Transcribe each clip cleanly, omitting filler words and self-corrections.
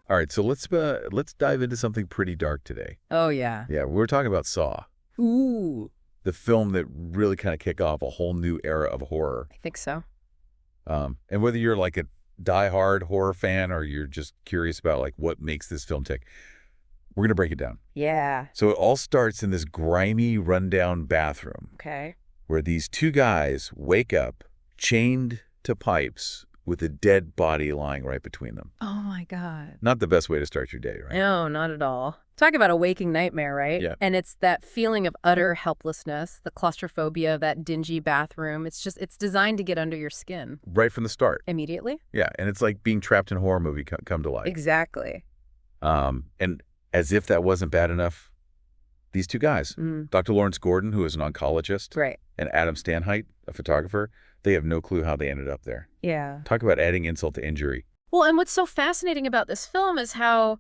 All right, so let's dive into something pretty dark today. Oh, yeah. Yeah, we're talking about Saw, Ooh. the film that really kind of kicked off a whole new era of horror. I think so. And whether you're like a diehard horror fan or you're just curious about like what makes this film tick, we're going to break it down. Yeah. So it all starts in this grimy, rundown bathroom Okay. where these two guys wake up chained to pipes with a dead body lying right between them. Oh, my God. Not the best way to start your day, right? No, not at all. Talk about a waking nightmare, right? Yeah. And it's that feeling of utter helplessness, the claustrophobia of that dingy bathroom. It's designed to get under your skin. Right from the start. Immediately? Yeah, and it's like being trapped in a horror movie come to life. Exactly. And as if that wasn't bad enough, these two guys, Dr. Lawrence Gordon, who is an oncologist, Right. and Adam Stanheidt, a photographer, they have no clue how they ended up there. Yeah. Talk about adding insult to injury. Well, and what's so fascinating about this film is how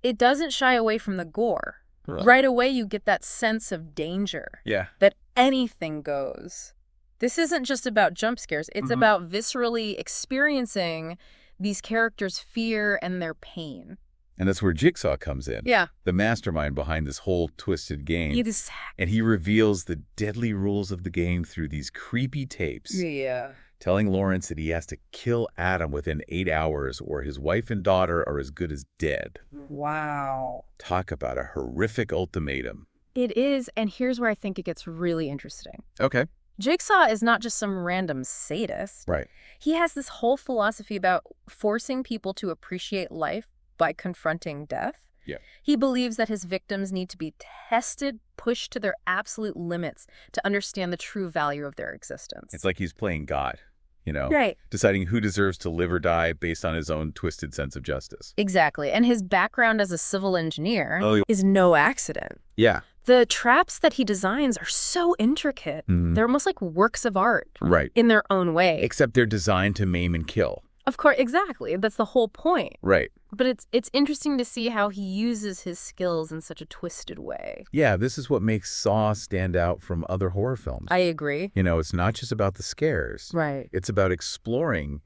it doesn't shy away from the gore. Right away, you get that sense of danger. Yeah. That anything goes. This isn't just about jump scares. It's about viscerally experiencing these characters' fear and their pain. And that's where Jigsaw comes in. Yeah. The mastermind behind this whole twisted game. Exactly. And he reveals the deadly rules of the game through these creepy tapes. Yeah. Telling Lawrence that he has to kill Adam within 8 hours or his wife and daughter are as good as dead. Wow. Talk about a horrific ultimatum. It is, and here's where I think it gets really interesting. Okay. Jigsaw is not just some random sadist. Right. He has this whole philosophy about forcing people to appreciate life by confronting death. Yeah. He believes that his victims need to be tested, pushed to their absolute limits to understand the true value of their existence. It's like he's playing God, you know? Right. Deciding who deserves to live or die based on his own twisted sense of justice. Exactly. And his background as a civil engineer Oh, is no accident. yeah. The traps that he designs are so intricate. They're almost like works of art. Right. In their own way. Except they're designed to maim and kill. Of course, exactly. That's the whole point. Right. But it's interesting to see how he uses his skills in such a twisted way. Yeah, this is what makes Saw stand out from other horror films. I agree. You know, it's not just about the scares. Right. It's about exploring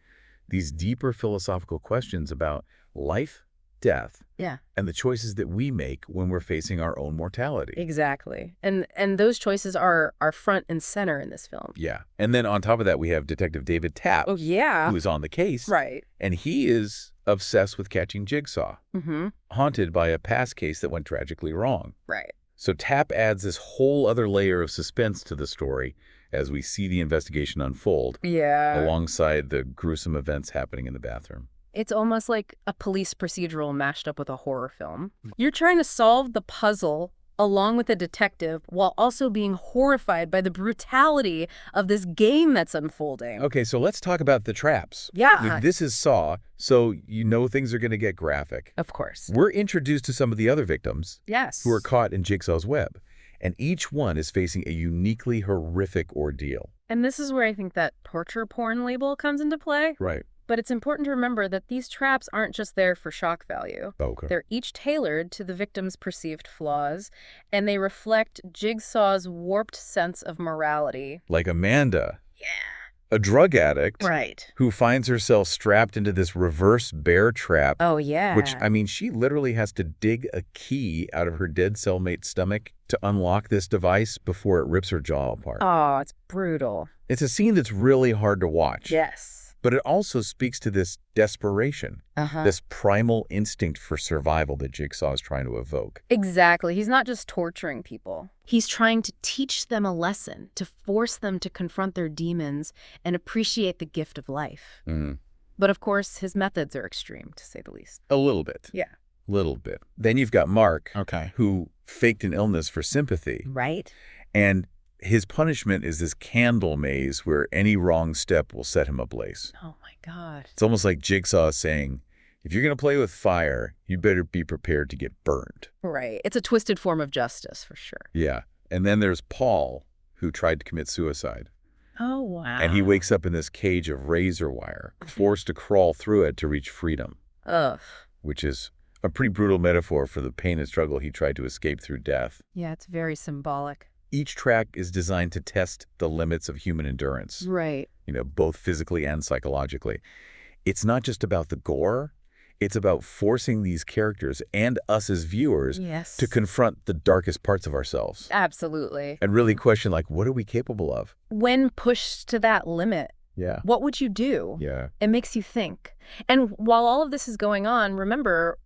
these deeper philosophical questions about life, death, Yeah. and the choices that we make when we're facing our own mortality. Exactly. And those choices are front and center in this film. Yeah. And then on top of that, we have Detective David Tapp, Oh, yeah. who is on the case. Right. And he is obsessed with catching Jigsaw, haunted by a past case that went tragically wrong. Right. So Tapp adds this whole other layer of suspense to the story as we see the investigation unfold, Yeah. alongside the gruesome events happening in the bathroom. It's almost like a police procedural mashed up with a horror film. You're trying to solve the puzzle along with a detective while also being horrified by the brutality of this game that's unfolding. Okay, so let's talk about the traps. Yeah. This is Saw, so you know things are going to get graphic. Of course. We're introduced to some of the other victims Yes. who are caught in Jigsaw's web, and each one is facing a uniquely horrific ordeal. And this is where I think that torture porn label comes into play. Right. But it's important to remember that these traps aren't just there for shock value. Okay. They're each tailored to the victim's perceived flaws, and they reflect Jigsaw's warped sense of morality. Like Amanda, Yeah. a drug addict Right. who finds herself strapped into this reverse bear trap, Oh, yeah. which, I mean, she literally has to dig a key out of her dead cellmate's stomach to unlock this device before it rips her jaw apart. Oh, it's brutal. It's a scene that's really hard to watch. Yes. But it also speaks to this desperation, this primal instinct for survival that Jigsaw is trying to evoke. Exactly. He's not just torturing people. He's trying to teach them a lesson, to force them to confront their demons and appreciate the gift of life. But of course, his methods are extreme, to say the least. A little bit. Yeah. Little bit. Then you've got Mark, Okay. who faked an illness for sympathy. Right? And his punishment is this candle maze where any wrong step will set him ablaze. Oh, my God. It's almost like Jigsaw saying, if you're going to play with fire, you better be prepared to get burned. Right. It's a twisted form of justice, for sure. Yeah. And then there's Paul, who tried to commit suicide. Oh, wow. And he wakes up in this cage of razor wire, forced to crawl through it to reach freedom. Ugh. Which is a pretty brutal metaphor for the pain and struggle he tried to escape through death. Yeah, it's very symbolic. Each track is designed to test the limits of human endurance, Right. you know, both physically and psychologically. It's not just about the gore. It's about forcing these characters and us as viewers Yes. to confront the darkest parts of ourselves. Absolutely. And really question, like, what are we capable of? When pushed to that limit, Yeah. what would you do? Yeah. It makes you think. And while all of this is going on, remember,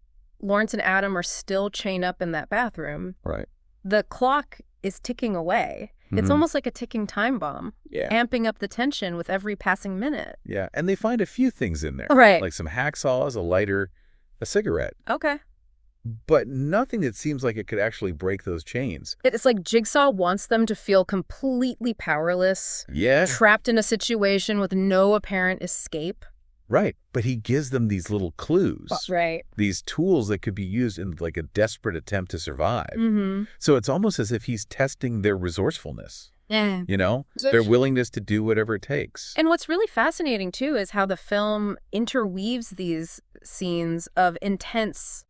Lawrence and Adam are still chained up in that bathroom. Right. The clock is ticking away. It's almost like a ticking time bomb, amping up the tension with every passing minute. Yeah, and they find a few things in there. Right. Like some hacksaws, a lighter, a cigarette. Okay. But nothing that seems like it could actually break those chains. It's like Jigsaw wants them to feel completely powerless, Yeah. trapped in a situation with no apparent escape. Right. But he gives them these little clues. Right. These tools that could be used in like a desperate attempt to survive. Mm-hmm. So it's almost as if he's testing their resourcefulness. Yeah. You know, their willingness to do whatever it takes. And what's really fascinating, too, is how the film interweaves these scenes of intense,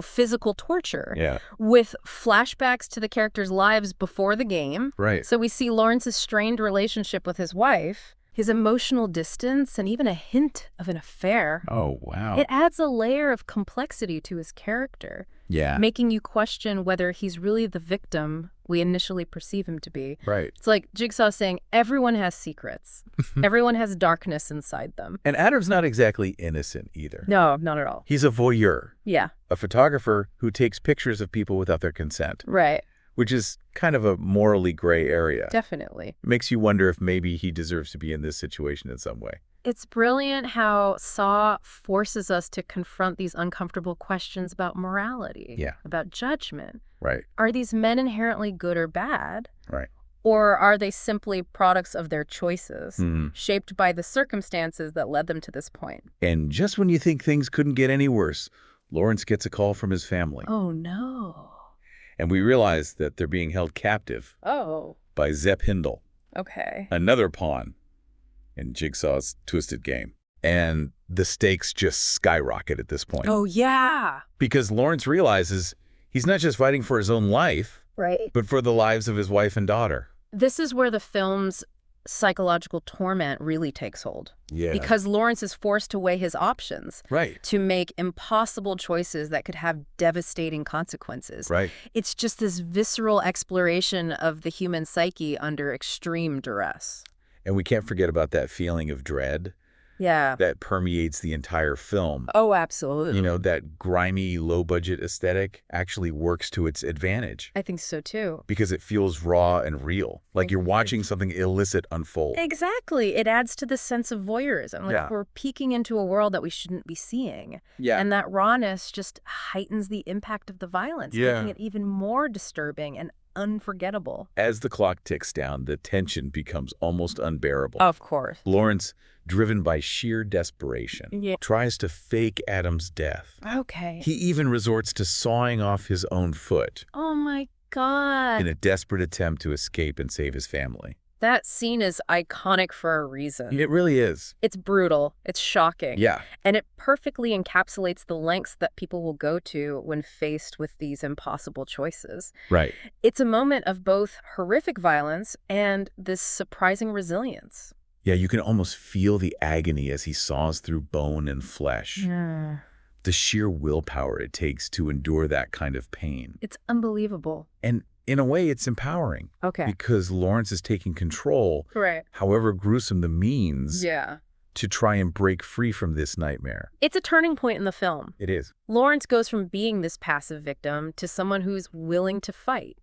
physical torture with flashbacks to the characters' lives before the game. Right. So we see Lawrence's strained relationship with his wife, his emotional distance, and even a hint of an affair. Oh, wow. It adds a layer of complexity to his character. Yeah. Making you question whether he's really the victim we initially perceive him to be. Right. It's like Jigsaw saying everyone has secrets. Everyone has darkness inside them. And Adam's not exactly innocent either. No, not at all. He's a voyeur. Yeah. A photographer who takes pictures of people without their consent. Right. Which is kind of a morally gray area. Definitely. It makes you wonder if maybe he deserves to be in this situation in some way. It's brilliant how Saw forces us to confront these uncomfortable questions about morality, about judgment. Right. Are these men inherently good or bad? Right. Or are they simply products of their choices, shaped by the circumstances that led them to this point? And just when you think things couldn't get any worse, Lawrence gets a call from his family. Oh, no. And we realize that they're being held captive by Zepp Hindle, Okay. another pawn in Jigsaw's twisted game. And the stakes just skyrocket at this point. Oh, yeah. Because Lawrence realizes he's not just fighting for his own life, Right. but for the lives of his wife and daughter. This is where the film's psychological torment really takes hold. Yeah. Because Lawrence is forced to weigh his options. Right. To make impossible choices that could have devastating consequences. Right. It's just this visceral exploration of the human psyche under extreme duress. And we can't forget about that feeling of dread that permeates the entire film. Oh, absolutely. You know, that grimy, low-budget aesthetic actually works to its advantage. I think so, too. Because it feels raw and real, like you're watching something illicit unfold. Exactly. It adds to the sense of voyeurism. Like we're peeking into a world that we shouldn't be seeing. Yeah. And that rawness just heightens the impact of the violence, making it even more disturbing and unforgettable. As the clock ticks down, the tension becomes almost unbearable. Of course. Lawrence, driven by sheer desperation, tries to fake Adam's death. Okay. He even resorts to sawing off his own foot. Oh, my God. In a desperate attempt to escape and save his family. That scene is iconic for a reason. It really is. It's brutal. It's shocking. Yeah. And it perfectly encapsulates the lengths that people will go to when faced with these impossible choices. Right. It's a moment of both horrific violence and this surprising resilience. Yeah, you can almost feel the agony as he saws through bone and flesh. The sheer willpower it takes to endure that kind of pain. It's unbelievable. And in a way, it's empowering. Okay. Because Lawrence is taking control, however gruesome the means, to try and break free from this nightmare. It's a turning point in the film. It is. Lawrence goes from being this passive victim to someone who's willing to fight.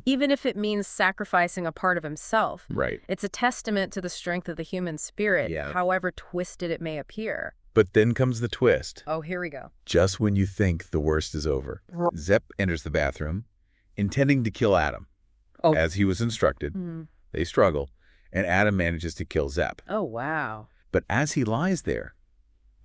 Even if it means sacrificing a part of himself. Right. It's a testament to the strength of the human spirit, however twisted it may appear. But then comes the twist. Oh, here we go. Just when you think the worst is over, Zepp enters the bathroom, intending to kill Adam. As he was instructed. They struggle, and Adam manages to kill Zepp. Oh, wow. But as he lies there,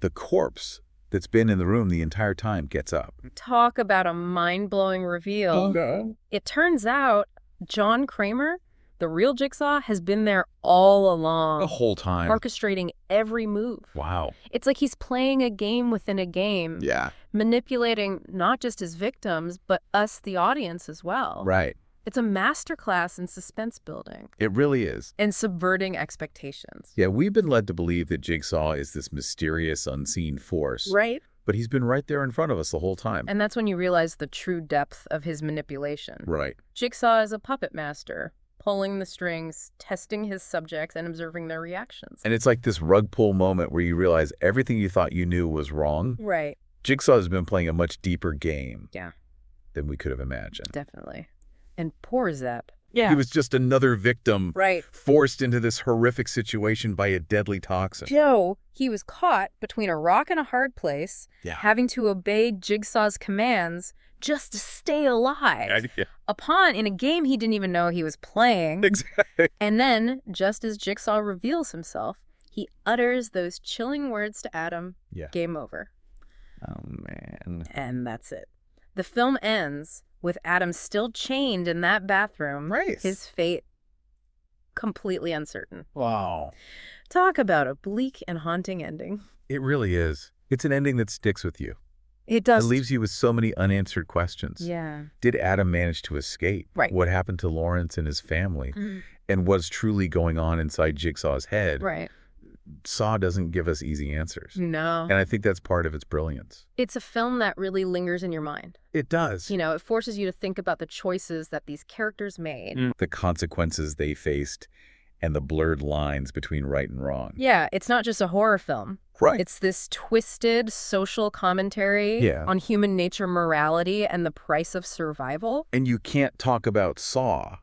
the corpse that's been in the room the entire time gets up. Talk about a mind-blowing reveal. Oh, God. It turns out John Kramer, the real Jigsaw, has been there all along. The whole time. Orchestrating every move. Wow. It's like he's playing a game within a game. Yeah. Manipulating not just his victims, but us, the audience, as well. Right. It's a masterclass in suspense building. It really is. And subverting expectations. Yeah, we've been led to believe that Jigsaw is this mysterious, unseen force. Right. but he's been right there in front of us the whole time. And that's when you realize the true depth of his manipulation. Right. Jigsaw is a puppet master, pulling the strings, testing his subjects, and observing their reactions. And it's like this rug pull moment where you realize everything you thought you knew was wrong. Right. Jigsaw has been playing a much deeper game than we could have imagined. Definitely. And poor Zepp. Yeah. He was just another victim forced into this horrific situation by a deadly toxin. Joe, he was caught between a rock and a hard place, having to obey Jigsaw's commands just to stay alive. In a game he didn't even know he was playing. Exactly. And then, just as Jigsaw reveals himself, he utters those chilling words to Adam, game over. Oh, man. And that's it. The film ends with Adam still chained in that bathroom, his fate completely uncertain. Wow. Talk about a bleak and haunting ending. It really is. It's an ending that sticks with you. It does. It leaves you with so many unanswered questions. Yeah. Did Adam manage to escape? Right. What happened to Lawrence and his family? And what's truly going on inside Jigsaw's head? Right. Saw doesn't give us easy answers. No. And I think that's part of its brilliance. It's a film that really lingers in your mind. It does. You know, it forces you to think about the choices that these characters made. The consequences they faced and the blurred lines between right and wrong. Yeah, it's not just a horror film. Right. It's this twisted social commentary on human nature, morality, and the price of survival. And you can't talk about Saw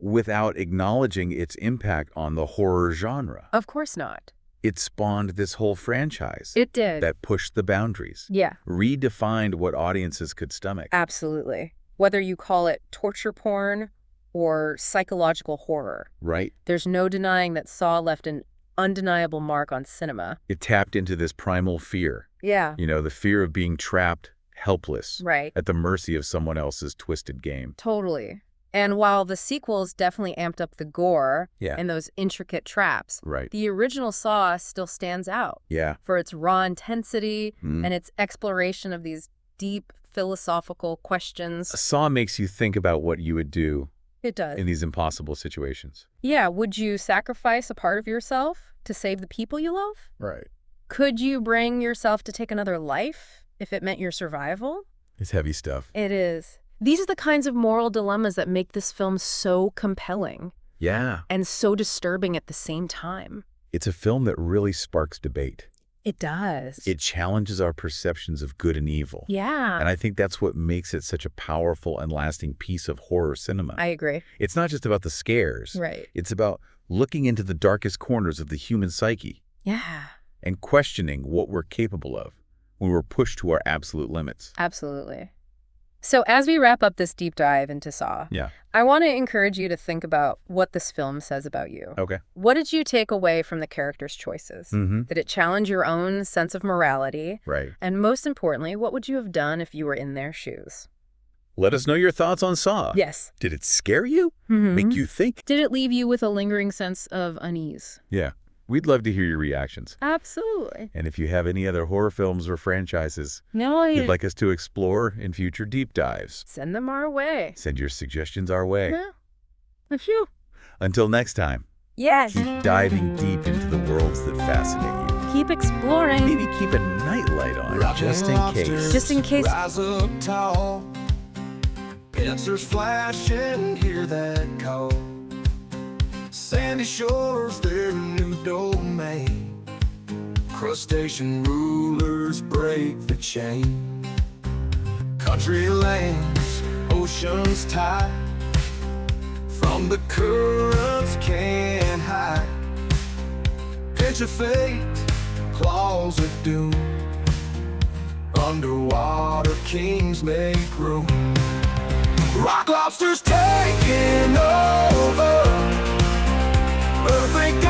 without acknowledging its impact on the horror genre. Of course not. It spawned this whole franchise. It did. That pushed the boundaries. Yeah. Redefined what audiences could stomach. Absolutely. Whether you call it torture porn or psychological horror. Right. There's no denying that Saw left an undeniable mark on cinema. It tapped into this primal fear. Yeah. You know, the fear of being trapped, helpless. Right. At the mercy of someone else's twisted game. Totally. And while the sequels definitely amped up the gore and those intricate traps, the original Saw still stands out for its raw intensity and its exploration of these deep philosophical questions. Saw makes you think about what you would do in these impossible situations. Yeah, would you sacrifice a part of yourself to save the people you love? Right. Could you bring yourself to take another life if it meant your survival? It's heavy stuff. It is. These are the kinds of moral dilemmas that make this film so compelling. Yeah. And so disturbing at the same time. It's a film that really sparks debate. It does. It challenges our perceptions of good and evil. Yeah. And I think that's what makes it such a powerful and lasting piece of horror cinema. I agree. It's not just about the scares. Right. It's about looking into the darkest corners of the human psyche. Yeah. And questioning what we're capable of when we're pushed to our absolute limits. Absolutely. So as we wrap up this deep dive into Saw, I want to encourage you to think about what this film says about you. Okay. What did you take away from the characters' choices? Did it challenge your own sense of morality? Right. And most importantly, what would you have done if you were in their shoes? Let us know your thoughts on Saw. Yes. Did it scare you? Make you think? Did it leave you with a lingering sense of unease? Yeah. We'd love to hear your reactions. Absolutely. And if you have any other horror films or franchises you'd like us to explore in future deep dives, send them our way. Send your suggestions our way. Yeah. That's you. Until next time. Yes. Keep diving deep into the worlds that fascinate you. Keep exploring. Maybe keep a nightlight on, just in case. Just in case. Rise up tall. Answers flashing, hear that call. Sandy shores, their new domain. Crustacean rulers break the chain. Country lanes, oceans tide. From the currents can't hide. Pinch of fate, claws of doom. Underwater kings make room. Rock lobsters taking over. Earthquake